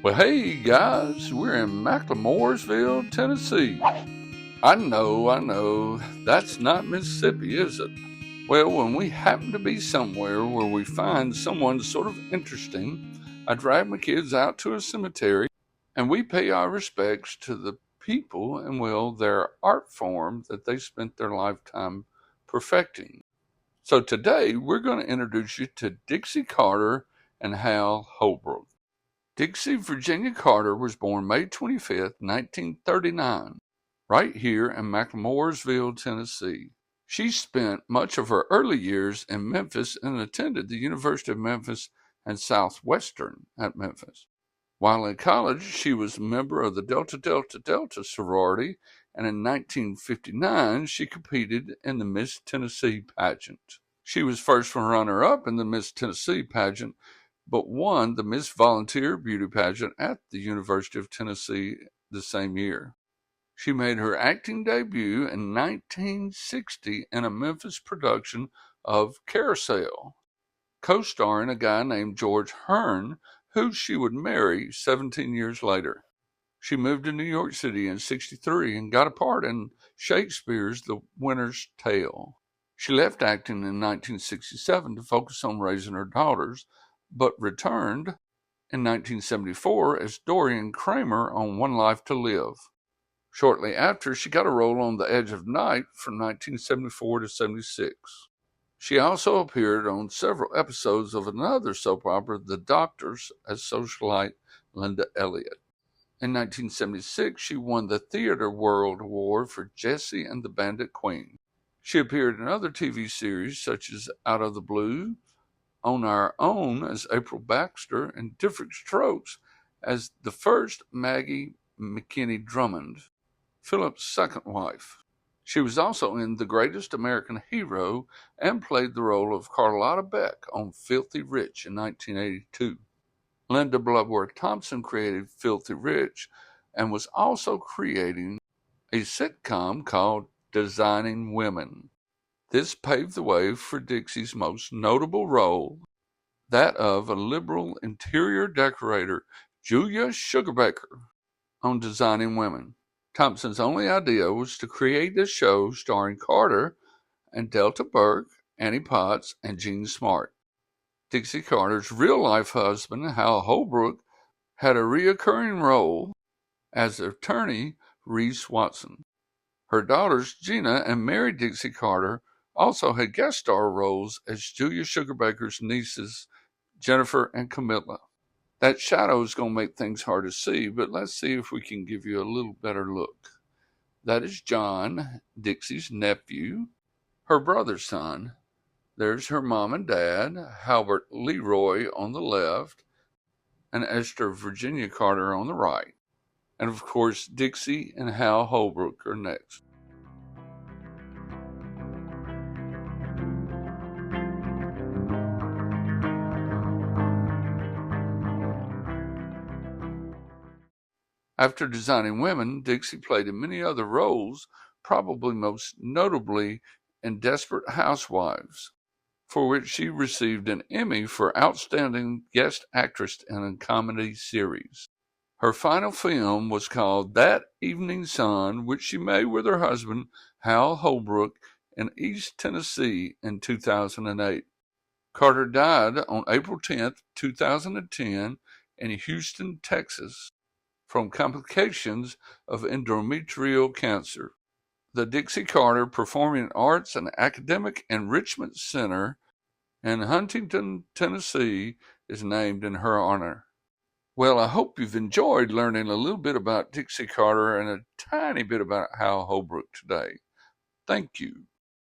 Well, hey guys, we're in Macklemoresville, Tennessee. I know, that's not Mississippi, is it? Well, when we happen to be somewhere where we find someone sort of interesting, I drag my kids out to a cemetery and we pay our respects to the people and, well, their art form that they spent their lifetime perfecting. So today we're going to introduce you to Dixie Carter and Hal Holbrook. Dixie Virginia Carter was born May 25th, 1939, right here in Macklemoresville, Tennessee. She spent much of her early years in Memphis and attended the University of Memphis and Southwestern at Memphis. While in college, she was a member of the Delta Delta Delta sorority, and in 1959, she competed in the Miss Tennessee pageant. She was first runner-up in the Miss Tennessee pageant, but won the Miss Volunteer Beauty pageant at the University of Tennessee the same year. She made her acting debut in 1960 in a Memphis production of Carousel, co-starring a guy named George Hearn, who she would marry 17 years later. She moved to New York City in 1963 and got a part in Shakespeare's The Winter's Tale. She left acting in 1967 to focus on raising her daughters, but returned in 1974 as Dorian Kramer on One Life to Live. Shortly after, she got a role on The Edge of Night from 1974 to 76. She also appeared on several episodes of another soap opera, The Doctors, as socialite Linda Elliott. In 1976, she won the Theatre World Award for Jessie and the Bandit Queen. She appeared in other TV series such as Out of the Blue, On Our Own as April Baxter, and Different Strokes as the first Maggie McKinney Drummond, Philip's second wife. She was also in The Greatest American Hero and played the role of Carlotta Beck on Filthy Rich in 1982. Linda Bloodworth Thompson created Filthy Rich and was also creating a sitcom called Designing Women. This paved the way for Dixie's most notable role, that of a liberal interior decorator, Julia Sugarbaker, on Designing Women. Thompson's only idea was to create this show starring Carter and Delta Burke, Annie Potts, and Jean Smart. Dixie Carter's real-life husband, Hal Holbrook, had a reoccurring role as attorney Reese Watson. Her daughters, Gina and Mary Dixie Carter, also had guest star roles as Julia Sugarbaker's nieces, Jennifer and Camilla. That shadow is going to make things hard to see, but let's see if we can give you a little better look. That is John, Dixie's nephew, her brother's son. There's her mom and dad, Halbert Leroy on the left, and Esther Virginia Carter on the right. And of course, Dixie and Hal Holbrook are next. After Designing Women, Dixie played in many other roles, probably most notably in Desperate Housewives, for which she received an Emmy for Outstanding Guest Actress in a Comedy Series. Her final film was called That Evening Sun, which she made with her husband, Hal Holbrook, in East Tennessee in 2008. Carter died on April 10, 2010, in Houston, Texas, from complications of endometrial cancer. The Dixie Carter Performing Arts and Academic Enrichment Center in Huntington, Tennessee, is named in her honor. Well, I hope you've enjoyed learning a little bit about Dixie Carter and a tiny bit about Hal Holbrook today. Thank you.